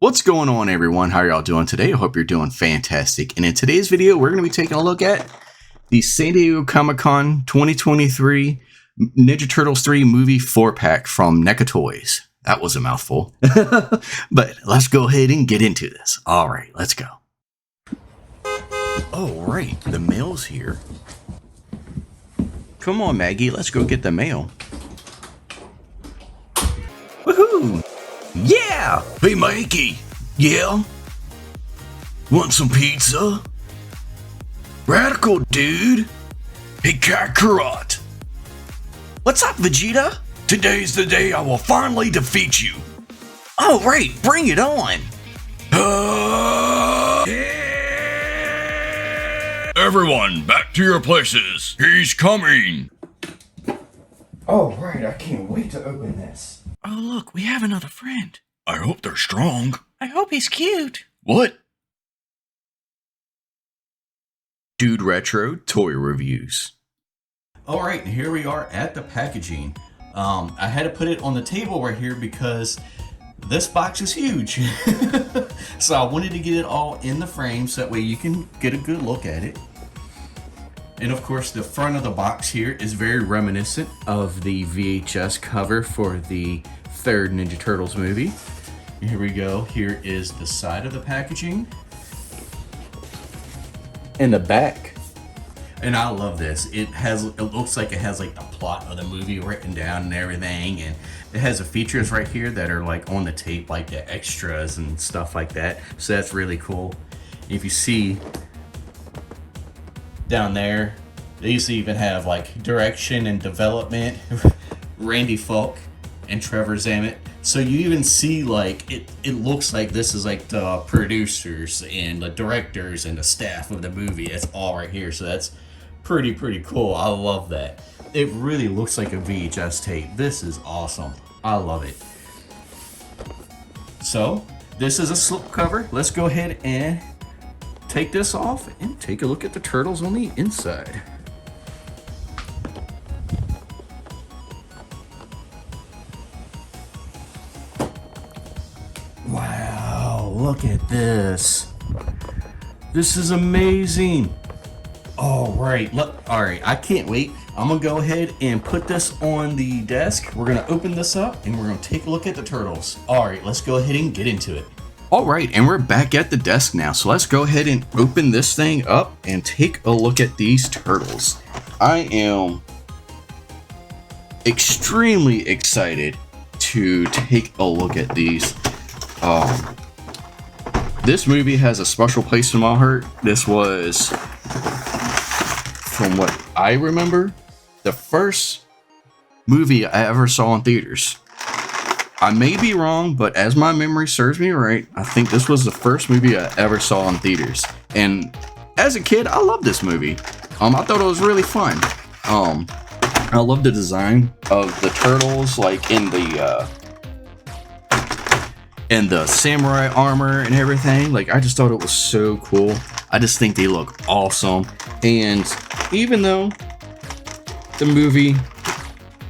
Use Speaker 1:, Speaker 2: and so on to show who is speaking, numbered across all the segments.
Speaker 1: What's going on, everyone? How are y'all doing today? I hope you're doing fantastic. And in today's video, we're going to be taking a look at the San Diego Comic-Con 2023 Ninja Turtles 3 movie 4-pack from NECA Toys. That was a mouthful. But let's go ahead and get into this. All right, let's go. Oh, right. The mail's here. Come on, Maggie. Let's go get the mail. Woohoo! Yeah! Hey, Mikey! Yeah? Want some pizza? Radical, dude! Hey, Kakarot! What's up, Vegeta? Today's the day I will finally defeat you! Oh, right! Bring it on!
Speaker 2: Everyone, back to your places! He's coming!
Speaker 1: Oh, right. I can't wait to open this. Oh, look, we have another friend.
Speaker 2: I hope they're strong.
Speaker 1: I hope he's cute.
Speaker 2: What?
Speaker 1: DudeRetro Toy Reviews. Alright, here we are at the packaging. I had to put it on the table right here because this box is huge. So I wanted to get it all in the frame so that way you can get a good look at it. And of course, the front of the box here is very reminiscent of the VHS cover for the third Ninja Turtles movie. Here we go. Here is the side of the packaging. And the back. And I love this. It looks like it has like the plot of the movie written down and everything. And it has the features right here that are like on the tape, like the extras and stuff like that. So that's really cool. If you see down there, they used to even have like direction and development, Randy Falk and Trevor Zammit. So you even see like it looks like this is like the producers and the directors and the staff of the movie. It's all right here. So that's pretty cool. I love that. It really looks like a VHS tape. This is awesome. I love it. So this is a slipcover. Let's go ahead and take this off and take a look at the turtles on the inside. Wow, look at this. This is amazing. All right, I can't wait. I'm gonna go ahead and put this on the desk. We're gonna open this up and we're gonna take a look at the turtles. All right, let's go ahead and get into it. All right, and we're back at the desk now. So let's go ahead and open this thing up and take a look at these turtles. I am extremely excited to take a look at these. This movie has a special place in my heart. This was, from what I remember, the first movie I ever saw in theaters. I may be wrong, but as my memory serves me right, I think this was the first movie I ever saw in theaters. And as a kid, I loved this movie. I thought it was really fun. I love the design of the turtles, like in the samurai armor and everything. Like, I just thought it was so cool. I just think they look awesome. And even though the movie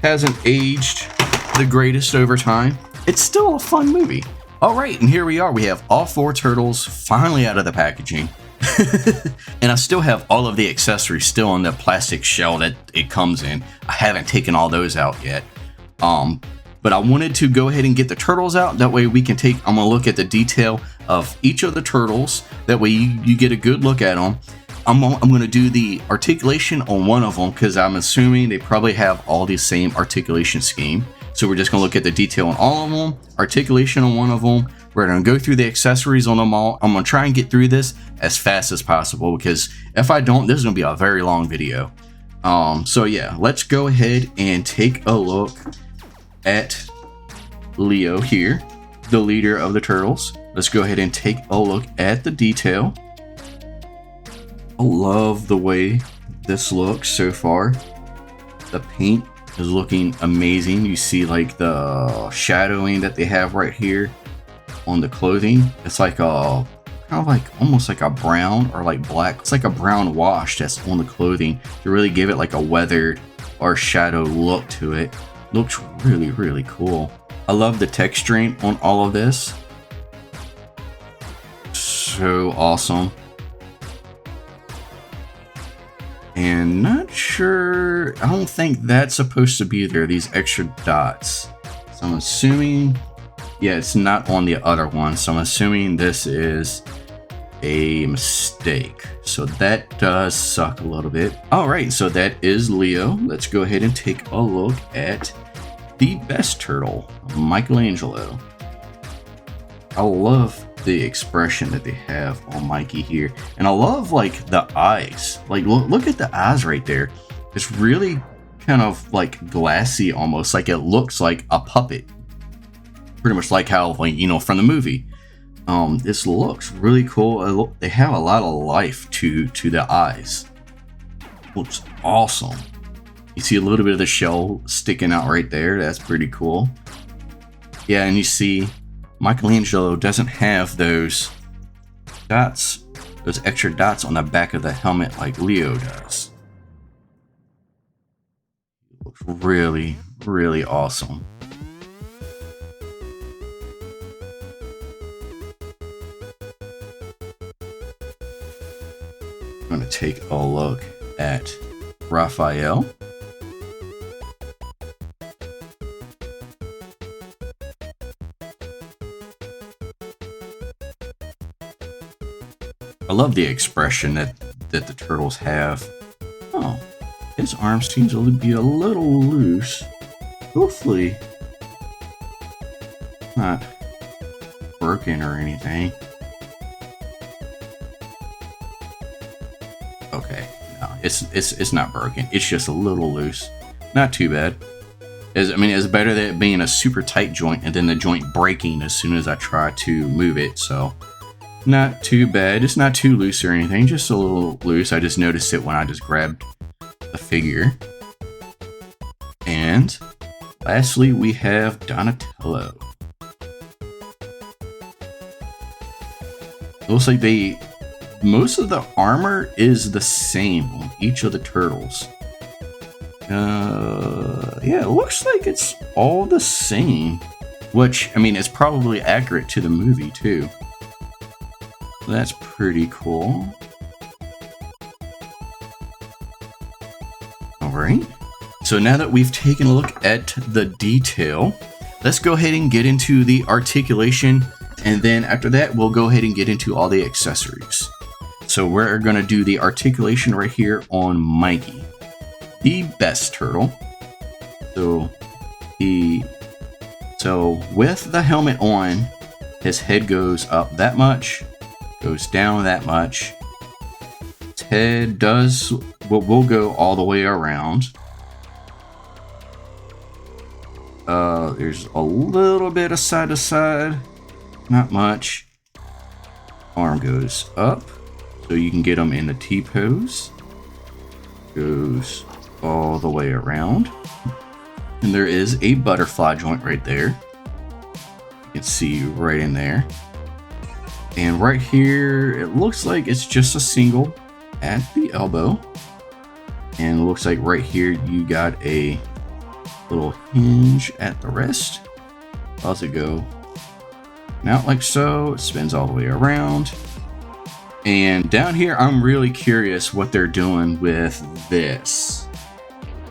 Speaker 1: hasn't aged the greatest over time, it's still a fun movie. All right, and here we are. We have all 4 turtles finally out of the packaging. And I still have all of the accessories still in the plastic shell that it comes in. I haven't taken all those out yet. But I wanted to go ahead and get the turtles out. That way we can I'm gonna look at the detail of each of the turtles. That way you get a good look at them. I'm gonna do the articulation on one of them because I'm assuming they probably have all the same articulation scheme. So we're just gonna look at the detail on all of them, articulation on one of them. We're gonna go through the accessories on them all. I'm gonna try and get through this as fast as possible because if I don't, this is gonna be a very long video. So yeah, let's go ahead and take a look at Leo here, the leader of the turtles. Let's go ahead and take a look at the detail. I love the way this looks so far. The paint is looking amazing. You see like the shadowing that they have right here on the clothing. It's like a kind of like almost like a brown or like black. It's like a brown wash that's on the clothing to really give it like a weathered or shadow look to it. Looks really cool. I love the texturing on all of this. so awesome. And not sure, I don't think that's supposed to be there, these extra dots. So I'm assuming, yeah, it's not on the other one. So I'm assuming this is a mistake. So that does suck a little bit. All right, so that is Leo. Let's go ahead and take a look at the best turtle, Michelangelo. I love the expression that they have on Mikey here, and I love like the eyes. Like look at the eyes right there. It's really kind of like glassy, almost like it looks like a puppet, pretty much like how, like, you know, from the movie. This looks really cool. They have a lot of life to the eyes. Looks awesome. You see a little bit of the shell sticking out right there. That's pretty cool. Yeah, and you see Michelangelo doesn't have those dots, those extra dots on the back of the helmet like Leo does. It looks really, really awesome. I'm going to take a look at Raphael. I love the expression that the turtles have. Oh, his arm seems to be a little loose. Hopefully not broken or anything. Okay, no, it's not broken. It's just a little loose. Not too bad. It's better than it being a super tight joint and then the joint breaking as soon as I try to move it. So not too bad. It's not too loose or anything, just a little loose. I just noticed it when I just grabbed the figure. And lastly, we have Donatello. Looks like most of the armor is the same on each of the turtles. Yeah, it looks like it's all the same, which, I mean, it's probably accurate to the movie too. That's pretty cool. Alright, so now that we've taken a look at the detail, let's go ahead and get into the articulation, and then after that we'll go ahead and get into all the accessories. So we're going to do the articulation right here on Mikey, the best turtle. So with the helmet on, his head goes up that much, goes down that much. Its head will go all the way around. There's a little bit of side to side, not much. Arm goes up, so you can get them in the T-pose. Goes all the way around. And there is a butterfly joint right there. You can see right in there. And right here, it looks like it's just a single at the elbow. And it looks like right here, you got a little hinge at the wrist. Allows it go out like so. It spins all the way around. And down here, I'm really curious what they're doing with this.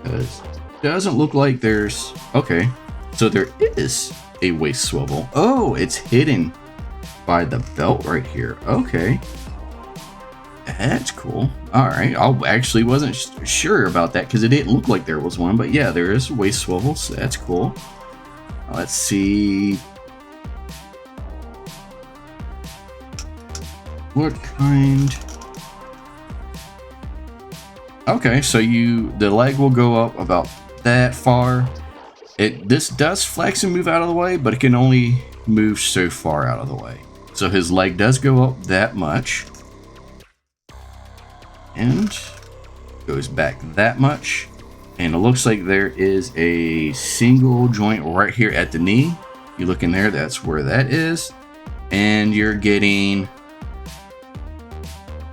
Speaker 1: Because it doesn't look like there's... Okay, so there is a waist swivel. Oh, it's hidden by the belt right here. Okay, that's cool. All right, I actually wasn't sure about that because it didn't look like there was one, but yeah, there is a waist swivel, so that's cool. Let's see what kind. Okay, so the leg will go up about that far. This does flex and move out of the way, but it can only move so far out of the way. So his leg does go up that much. And goes back that much. And it looks like there is a single joint right here at the knee. You look in there, that's where that is. And you're getting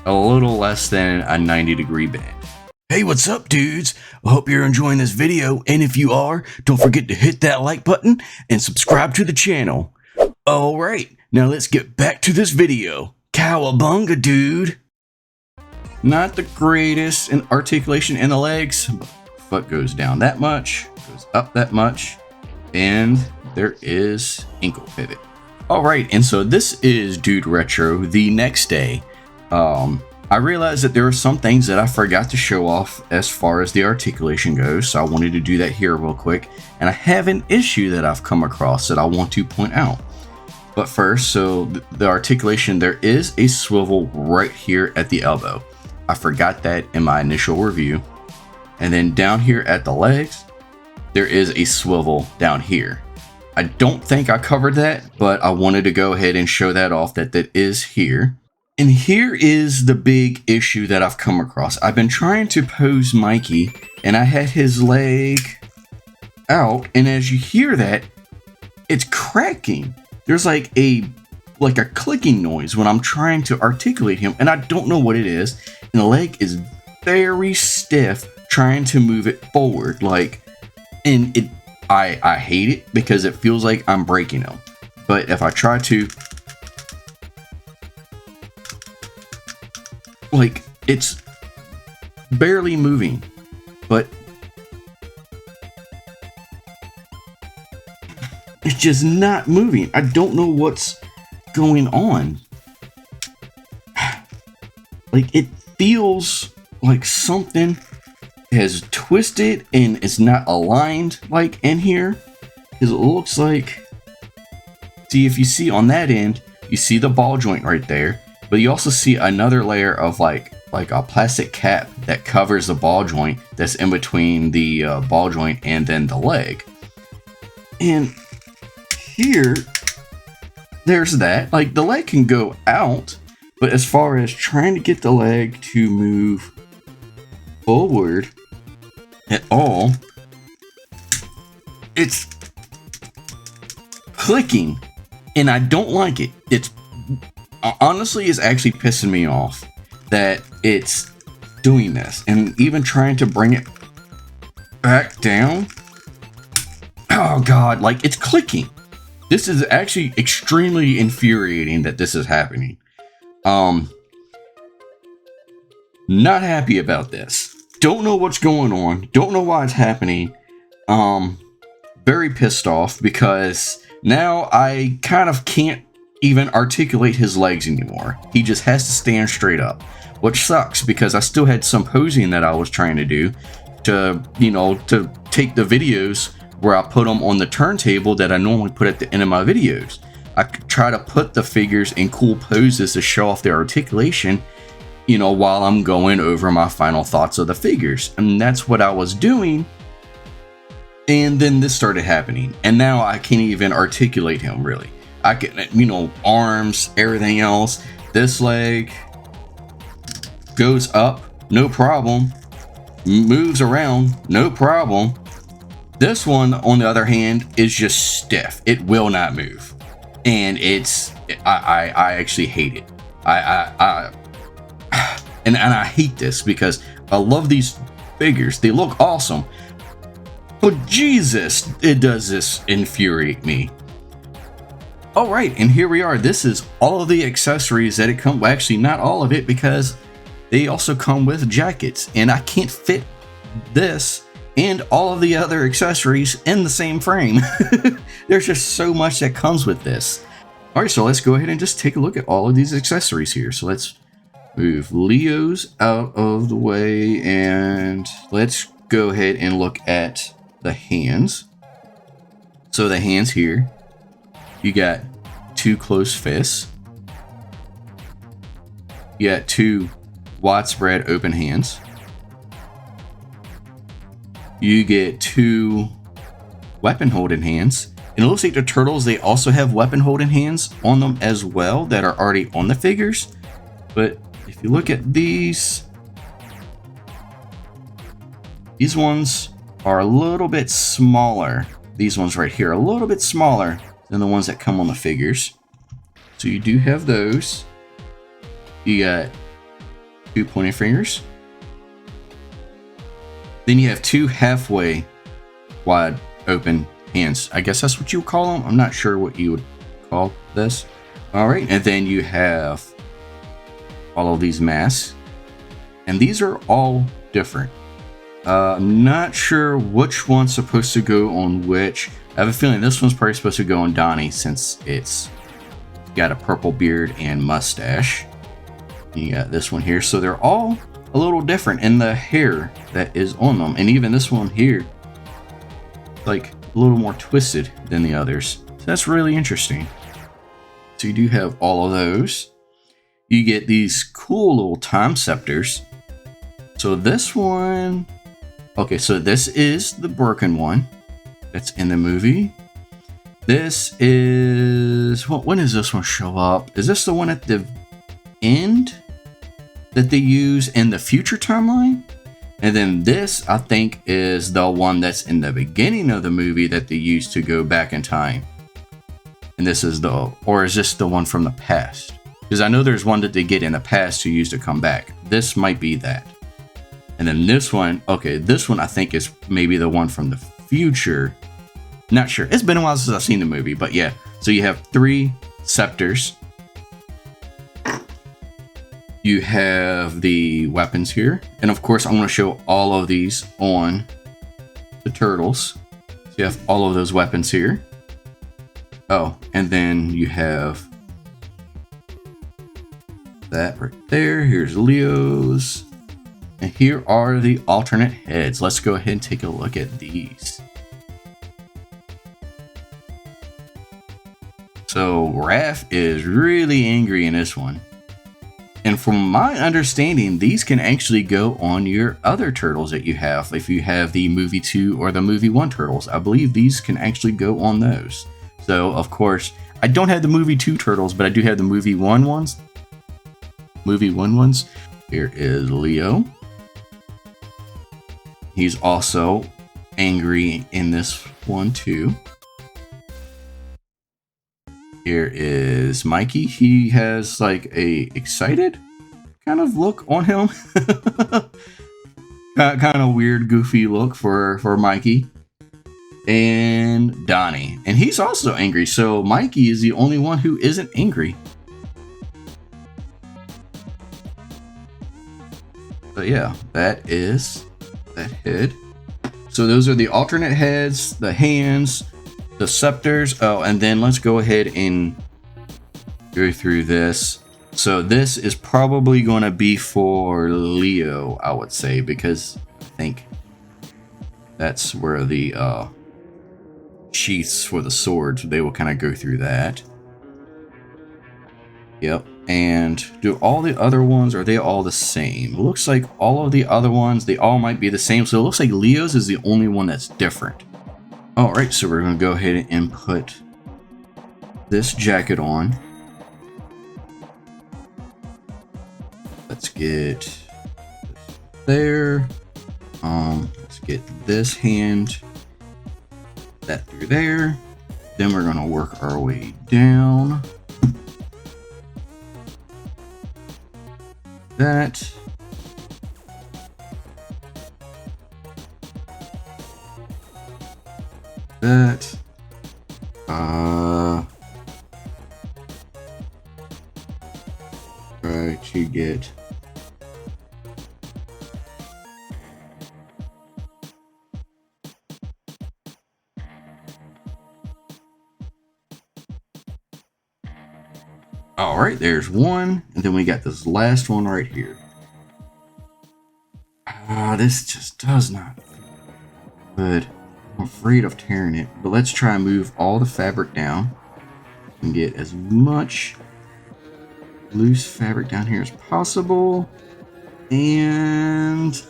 Speaker 1: a little less than a 90-degree bend. Hey, what's up, dudes? I hope you're enjoying this video, and if you are, don't forget to hit that like button and subscribe to the channel. Alright, now let's get back to this video. Cowabunga, dude. Not the greatest in articulation in the legs. Foot goes down that much, goes up that much, and there is ankle pivot. All right, and so this is DudeRetro. The next day, I realized that there are some things that I forgot to show off as far as the articulation goes, so I wanted to do that here real quick. And I have an issue that I've come across that I want to point out. But first, so the articulation, there is a swivel right here at the elbow. I forgot that in my initial review. And then down here at the legs, there is a swivel down here. I don't think I covered that, but I wanted to go ahead and show that off, that is here. And here is the big issue that I've come across. I've been trying to pose Mikey, and I had his leg out, and as you hear that, it's cracking. There's like a clicking noise when I'm trying to articulate him, and I don't know what it is. And the leg is very stiff trying to move it forward, and I hate it because it feels like I'm breaking him. But if I try to, it's barely moving, but it's just not moving. I don't know what's going on. It feels like something has twisted and it's not aligned in here. Because it looks like, see, if you see on that end, you see the ball joint right there, but you also see another layer of like a plastic cap that covers the ball joint that's in between the ball joint and then the leg. And here, there's that. The leg can go out, but as far as trying to get the leg to move forward at all, it's clicking, and I don't like it. It's honestly, it's actually pissing me off that it's doing this, and even trying to bring it back down. Oh god, it's clicking. This is actually extremely infuriating that this is happening. Not happy about this. Don't know what's going on. Don't know why it's happening. Very pissed off because now I kind of can't even articulate his legs anymore. He just has to stand straight up, which sucks because I still had some posing that I was trying to do to take the videos where I put them on the turntable that I normally put at the end of my videos. I try to put the figures in cool poses to show off their articulation, while I'm going over my final thoughts of the figures. And that's what I was doing. And then this started happening. And now I can't even articulate him, really. I can, arms, everything else. This leg goes up, no problem. Moves around, no problem. This one, on the other hand, is just stiff. It will not move. And I actually hate it. And I hate this because I love these figures. They look awesome. But Jesus, it does this infuriate me. All right, and here we are. This is all of the accessories that it comes. Well, actually, not all of it, because they also come with jackets, and I can't fit this and all of the other accessories in the same frame. There's just so much that comes with this. All right, so let's go ahead and just take a look at all of these accessories here. So let's move Leo's out of the way, and let's go ahead and look at the hands. So the hands here, you got two closed fists. You got two wide spread open hands. You get two weapon holding hands. And it looks like the turtles, they also have weapon holding hands on them as well that are already on the figures. But if you look at these ones are a little bit smaller. These ones right here are a little bit smaller than the ones that come on the figures. So you do have those. You got two pointing fingers. Then you have two halfway wide open hands. I guess that's what you would call them. I'm not sure what you would call this. All right, and then you have all of these masks, and these are all different. Not sure which one's supposed to go on which. I have a feeling this one's probably supposed to go on Donnie since it's got a purple beard and mustache. You got this one here, so they're all a little different in the hair that is on them, and even this one here, like a little more twisted than the others. So that's really interesting. So you do have all of those. You get these cool little time scepters. So this one, okay, so this is the broken one that's in the movie. This is, well, when does this one show up? Is this the one at the end that they use in the future timeline? And then this, I think, is the one that's in the beginning of the movie that they use to go back in time. And this is the, or is this the one from the past? Because I know there's one that they get in the past to use to come back. This might be that. And then this one, okay, this one I think is maybe the one from the future. Not sure. It's been a while since I've seen the movie, but yeah. So you have 3 scepters. You have the weapons here. And of course, I'm going to show all of these on the turtles. So you have all of those weapons here. Oh, and then you have that right there. Here's Leo's. And here are the alternate heads. Let's go ahead and take a look at these. So Raph is really angry in this one. And from my understanding, these can actually go on your other turtles that you have. If you have the movie 2 or the movie 1 turtles, I believe these can actually go on those. So of course, I don't have the movie 2 turtles, but I do have the movie 1 ones. Movie 1 ones. Here is Leo. He's also angry in this one too. Here is Mikey. He has like a excited kind of look on him. Kind of weird, goofy look for Mikey. And Donnie. And he's also angry. So Mikey is the only one who isn't angry. But yeah, that is that head. So those are the alternate heads, the hands, the scepters. Oh, and then let's go ahead and go through this. So this is probably going to be for Leo, I would say, because I think that's where the sheaths for the swords, they will kind of go through that. Yep. And do all the other ones, are they all the same? It looks like all of the other ones, they all might be the same. So it looks like Leo's is the only one that's different. All right, so we're going to go ahead and put this jacket on. Let's get this there. Let's get this hand, that through there. Then we're going to work our way down. That. That. Try to get all right, there's one, and then we got this last one right here. This just does not feel good. I'm afraid of tearing it, but let's try and move all the fabric down and get as much loose fabric down here as possible. And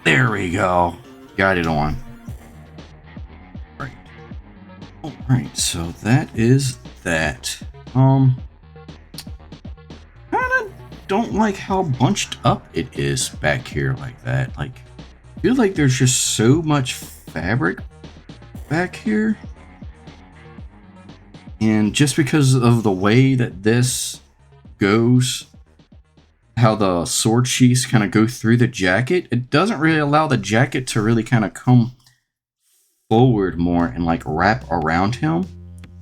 Speaker 1: there we go. Got it on. All right, so that is that. Don't like how bunched up it is back here like that. Like, I feel like there's just so much fabric back here, and just because of the way that this goes, how the sword sheaths kind of go through the jacket, it doesn't really allow the jacket to really kind of come forward more and like wrap around him.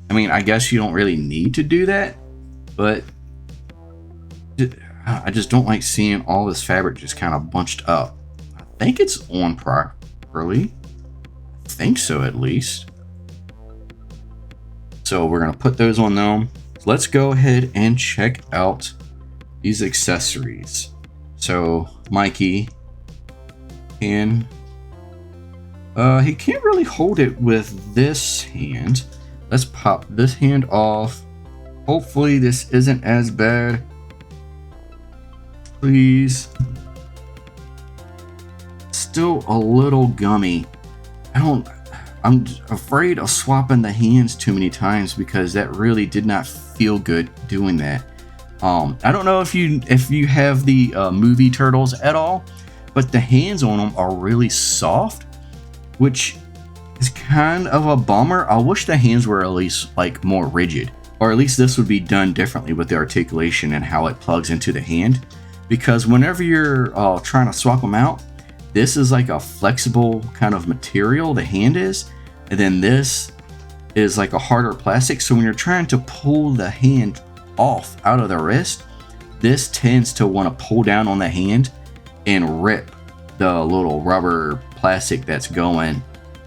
Speaker 1: I mean, I guess you don't really need to do that, but I just don't like seeing all this fabric just kind of bunched up. I think it's on properly. I think so, at least. So we're gonna put those on them. Let's go ahead and check out these accessories. So Mikey can he can't really hold it with this hand. Let's pop this hand off. Hopefully this isn't as bad. Please. Still a little gummy. I'm afraid of swapping the hands too many times because that really did not feel good doing that. I don't know if you have the movie turtles at all, but the hands on them are really soft, which is kind of a bummer. I wish the hands were at least like more rigid, or at least this would be done differently with the articulation and how it plugs into the hand. Because whenever you're trying to swap them out, this is like a flexible kind of material, the hand is, and then this is like a harder plastic. So when you're trying to pull the hand off out of the wrist, this tends to want to pull down on the hand and rip the little rubber plastic that's going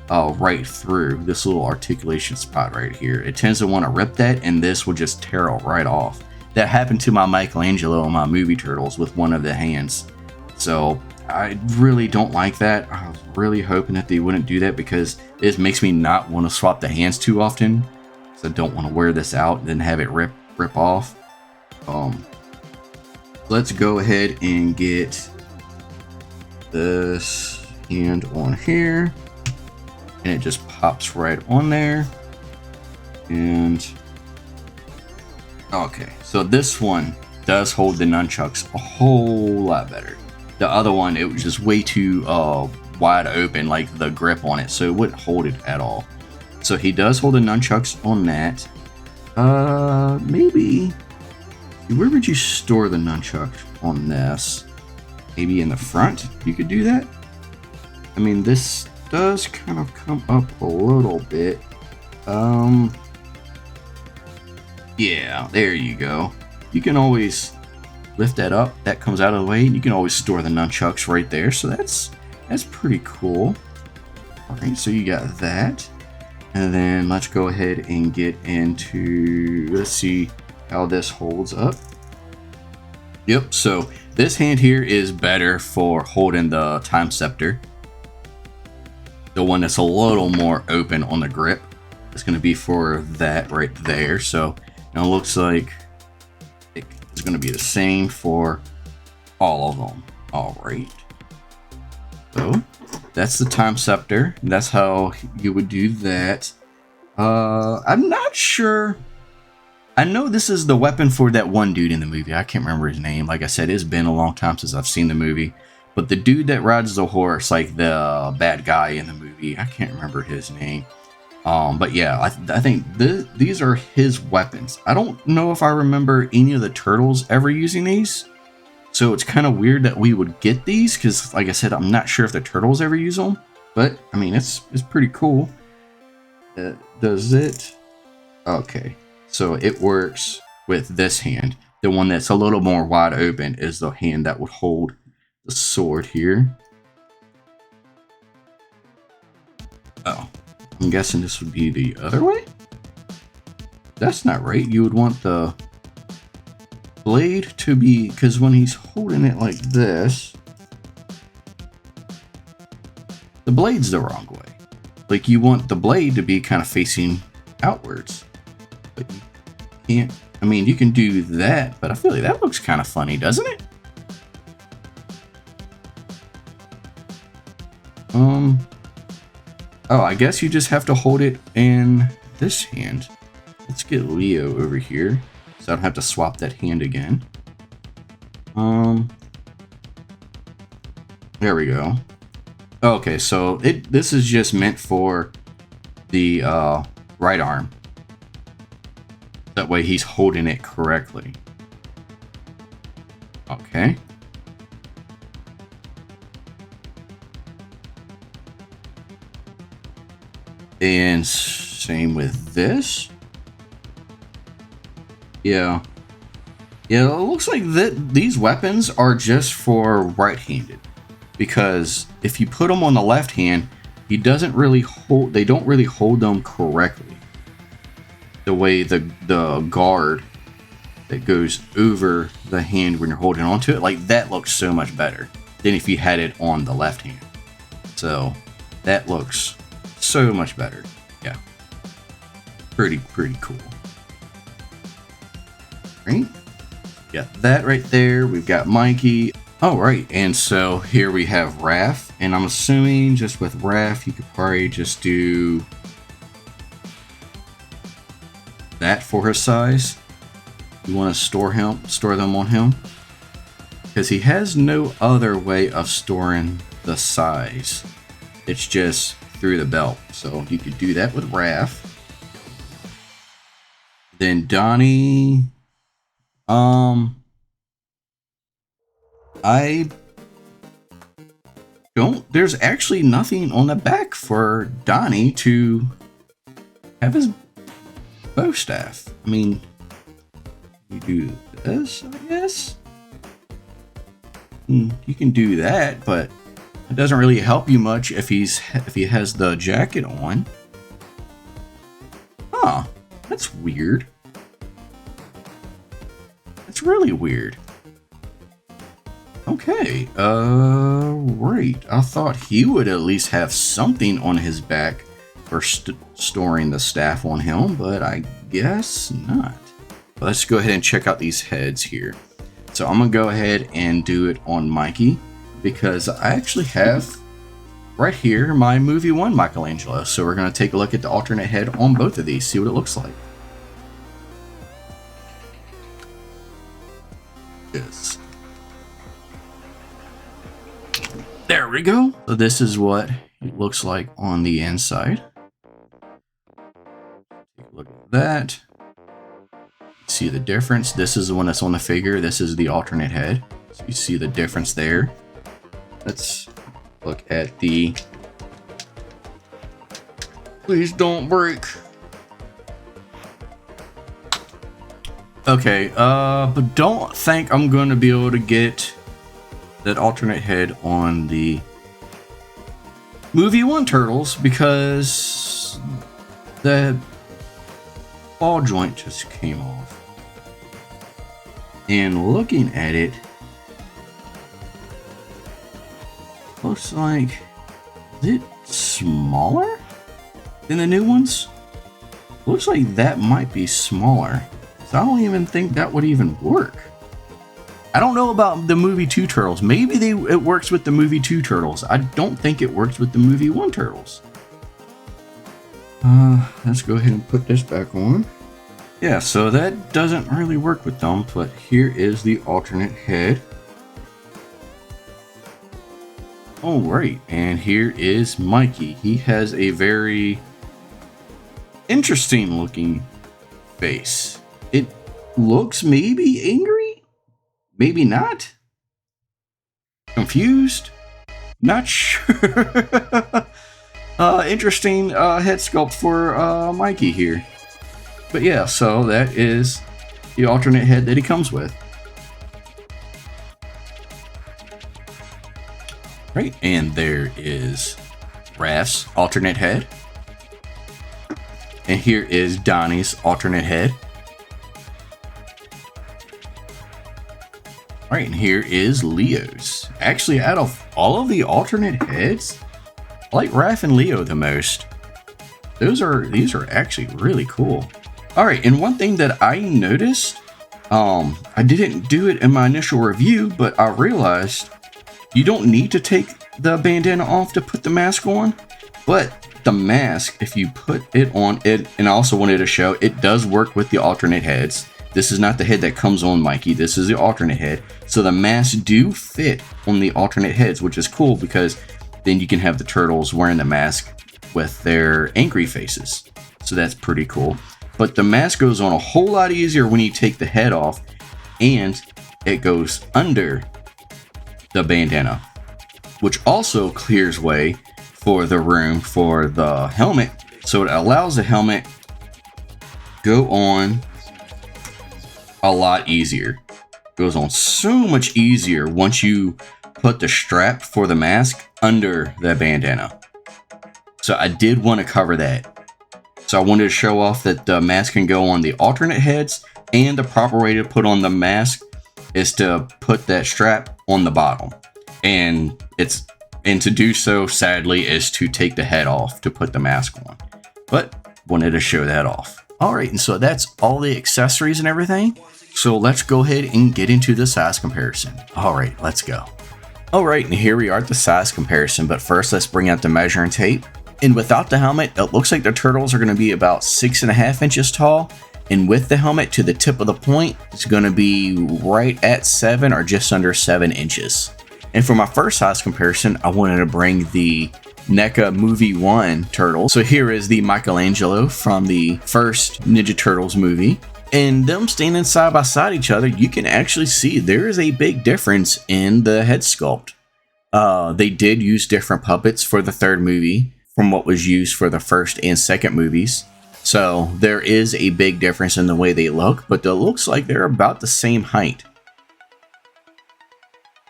Speaker 1: right through this little articulation spot right here. It tends to want to rip that, and this will just tear it right off. That happened to my Michelangelo and my movie turtles with one of the hands. So I really don't like that. I was really hoping that they wouldn't do that because it makes me not want to swap the hands too often. So I don't want to wear this out and then have it rip off. Let's go ahead and get this hand on here, and it just pops right on there. And okay, so this one does hold the nunchucks a whole lot better. The other one, it was just way too wide open, like the grip on it, so it wouldn't hold it at all. So he does hold the nunchucks on that. Maybe, where would you store the nunchuck on this? Maybe in the front, you could do that. I mean, this does kind of come up a little bit. Yeah, there you go. You can always lift that up, that comes out of the way, and you can always store the nunchucks right there. So that's pretty cool. All right, so you got that. And then let's go ahead and get into, let's see how this holds up. Yep, so this hand here is better for holding the time scepter. The one that's a little more open on the grip is going to be for that right there. So now it looks like it's going to be the same for all of them. All right. So that's the time scepter. That's how you would do that. I'm not sure. I know this is the weapon for that one dude in the movie. I can't remember his name. Like I said, it's been a long time since I've seen the movie. But the dude that rides the horse, like the bad guy in the movie, I can't remember his name. But yeah, I think these are his weapons. I don't know if I remember any of the turtles ever using these. So it's kind of weird that we would get these because, like I said, I'm not sure if the turtles ever use them. But, I mean, it's pretty cool. Does it? Okay. So it works with this hand. The one that's a little more wide open is the hand that would hold the sword here. Oh. I'm guessing this would be the other way? That's not right. You would want the blade to be, because when he's holding it like this, the blade's the wrong way. Like, you want the blade to be kind of facing outwards. But you can't, I mean, you can do that, but I feel like that looks kind of funny, doesn't it? Oh, I guess you just have to hold it in this hand. Let's get Leo over here, so I don't have to swap that hand again. There we go. Okay, so this is just meant for the right arm. That way he's holding it correctly. Okay. And same with this. Yeah. Yeah, it looks like that these weapons are just for right-handed, because if you put them on the left hand, he doesn't really hold. They don't really hold them correctly. The way the guard that goes over the hand when you're holding onto it, like that looks so much better than if you had it on the left hand. So that looks so much better. Yeah, pretty cool. Right? Got that right there. We've got Mikey. All right, and so here we have Raph, and I'm assuming just with Raph, you could probably just do that for his size. You want to store them on him, because he has no other way of storing the size. It's just through the belt. So you could do that with Raph. Then Donnie. I don't. There's actually nothing on the back for Donnie to have his bow staff. I mean, you do this, I guess. You can do that, but it doesn't really help you much if he has the jacket on. Huh? That's weird. That's really weird. Okay, right. I thought he would at least have something on his back for storing the staff on him, but I guess not. Let's go ahead and check out these heads here. So I'm gonna go ahead and do it on Mikey, because I actually have right here my movie 1 Michelangelo. So we're gonna take a look at the alternate head on both of these, see what it looks like. Yes. There we go. So this is what it looks like on the inside. Take a look at that. See the difference? This is the one that's on the figure. This is the alternate head. So you see the difference there. Let's look at the... Please don't break. Okay, but don't think I'm going to be able to get that alternate head on the movie 1 Turtles, because the ball joint just came off. And looking at it, looks like, is it smaller than the new ones? Looks like that might be smaller. So I don't even think that would even work. I don't know about the movie 2 Turtles. Maybe it works with the movie 2 Turtles. I don't think it works with the movie 1 Turtles. Let's go ahead and put this back on. Yeah, so that doesn't really work with them, but here is the alternate head. All right, and here is Mikey. He has a very interesting looking face. It looks maybe angry, maybe not. Confused, not sure. Interesting head sculpt for Mikey here. But yeah, so that is the alternate head that he comes with. Right, and there is Raph's alternate head. And here is Donnie's alternate head. Alright, and here is Leo's. Actually, out of all of the alternate heads, I like Raph and Leo the most. These are actually really cool. Alright, and one thing that I noticed, I didn't do it in my initial review, but I realized you don't need to take the bandana off to put the mask on, but the mask, if you put it on it, and I also wanted to show, it does work with the alternate heads. This is not the head that comes on Mikey, this is the alternate head. So the masks do fit on the alternate heads, which is cool, because then you can have the turtles wearing the mask with their angry faces. So that's pretty cool. But the mask goes on a whole lot easier when you take the head off, and it goes under the bandana, which also clears way for the room for the helmet. So it allows the helmet go on a lot easier. It goes on so much easier once you put the strap for the mask under the bandana. So I did want to cover that. So I wanted to show off that the mask can go on the alternate heads, and the proper way to put on the mask is to put that strap on the bottom. And to do so, sadly, is to take the head off to put the mask on. But wanted to show that off. Alright, and so that's all the accessories and everything. So let's go ahead and get into the size comparison. Alright, let's go. Alright, and here we are at the size comparison, but first let's bring out the measuring tape. And without the helmet, it looks like the turtles are going to be about 6.5 inches tall. And with the helmet to the tip of the point, it's going to be right at 7 or just under 7 inches. And for my first size comparison, I wanted to bring the NECA Movie 1 turtle. So here is the Michelangelo from the first Ninja Turtles movie. And them standing side by side each other, you can actually see there is a big difference in the head sculpt. They did use different puppets for the third movie from what was used for the first and second movies. So there is a big difference in the way they look, but it looks like they're about the same height.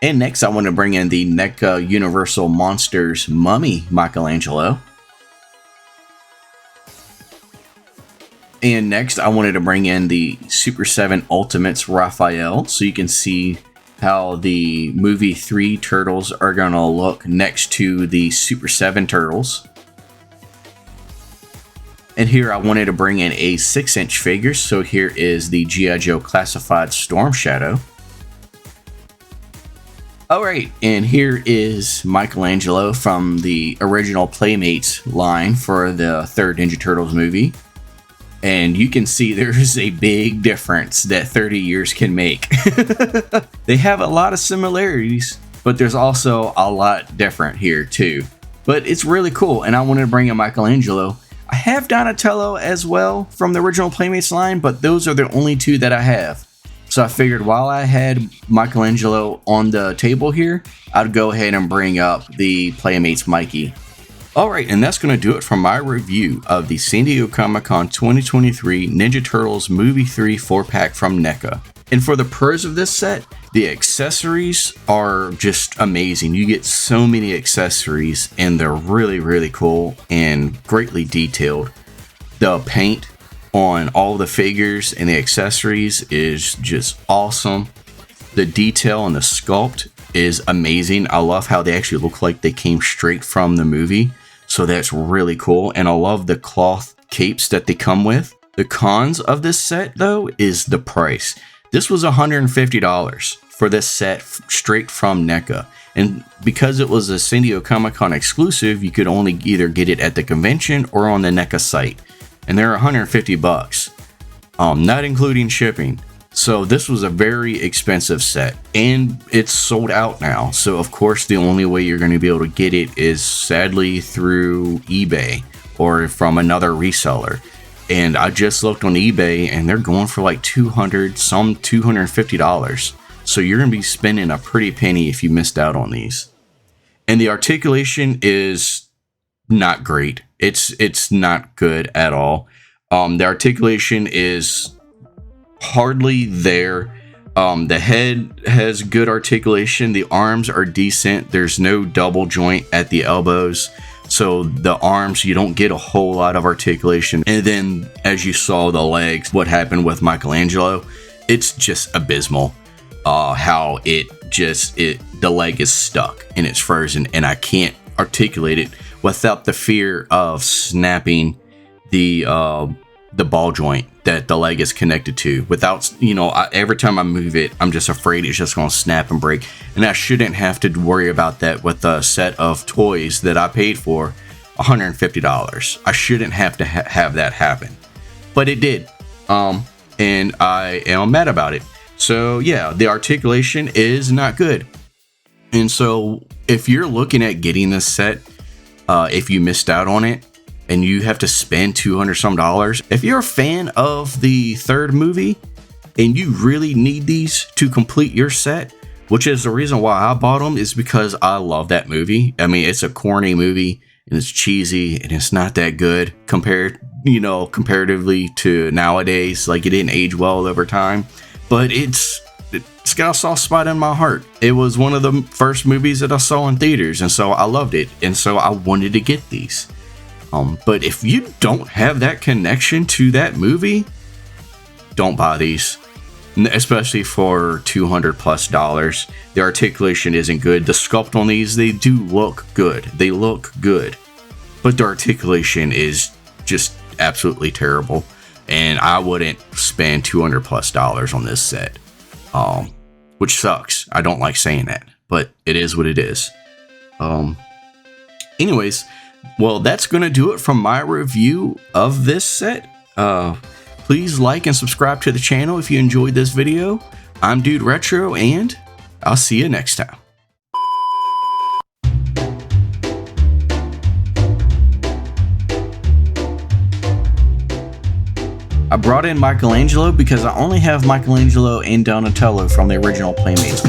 Speaker 1: And next I want to bring in the NECA Universal Monsters Mummy Michelangelo. And next I wanted to bring in the Super 7 Ultimates Raphael, so you can see how the movie 3 turtles are going to look next to the Super 7 turtles. And here I wanted to bring in a 6-inch figure, so here is the G.I. Joe Classified Storm Shadow. Alright, and here is Michelangelo from the original Playmates line for the third Ninja Turtles movie. And you can see there's a big difference that 30 years can make. They have a lot of similarities, but there's also a lot different here too. But it's really cool, and I wanted to bring in Michelangelo. I have Donatello as well from the original Playmates line, but those are the only two that I have. So I figured while I had Michelangelo on the table here, I'd go ahead and bring up the Playmates Mikey. Alright, and that's going to do it for my review of the San Diego Comic-Con 2023 Ninja Turtles Movie 3 4-pack from NECA. And for the pros of this set, the accessories are just amazing. You get so many accessories, and they're really, really cool and greatly detailed. The paint on all the figures and the accessories is just awesome. The detail and the sculpt is amazing. I love how they actually look like they came straight from the movie. So that's really cool. And I love the cloth capes that they come with. The cons of this set, though, is the price. This was $150 for this set straight from NECA. And because it was a San Diego Comic-Con exclusive, you could only either get it at the convention or on the NECA site. And they're $150, not including shipping. So this was a very expensive set, and it's sold out now. So of course, the only way you're going to be able to get it is sadly through eBay or from another reseller. And I just looked on eBay, and they're going for like $250. So you're going to be spending a pretty penny if you missed out on these. And the articulation is not great. It's not good at all. The articulation is hardly there. The head has good articulation. The arms are decent. There's no double joint at the elbows. So the arms, you don't get a whole lot of articulation. And then as you saw the legs, what happened with Michelangelo, it's just abysmal. How the leg is stuck and it's frozen, and I can't articulate it without the fear of snapping the ball joint that the leg is connected to. Without, every time I move it, I'm just afraid it's just going to snap and break. And I shouldn't have to worry about that with a set of toys that I paid for $150. I shouldn't have to have that happen, but it did. And I am mad about it. So yeah, the articulation is not good. And so if you're looking at getting this set, if you missed out on it and you have to spend $200 some, if you're a fan of the third movie and you really need these to complete your set, which is the reason why I bought them, is because I love that movie. I mean, it's a corny movie and it's cheesy and it's not that good comparatively to nowadays. Like, it didn't age well over time. but it's got a soft spot in my heart. It was one of the first movies that I saw in theaters, and so I loved it, and so I wanted to get these. But if you don't have that connection to that movie, don't buy these, especially for $200+. The articulation isn't good. The sculpt on these, they do look good. They look good, but the articulation is just absolutely terrible, and I wouldn't spend $200+ on this set, which sucks. I don't like saying that, but it is what it is. Anyways, well, that's gonna do it from my review of this set. Please like and subscribe to the channel if you enjoyed this video. I'm DudeRetro, and I'll see you next time. I brought in Michelangelo because I only have Michelangelo and Donatello from the original Playmates.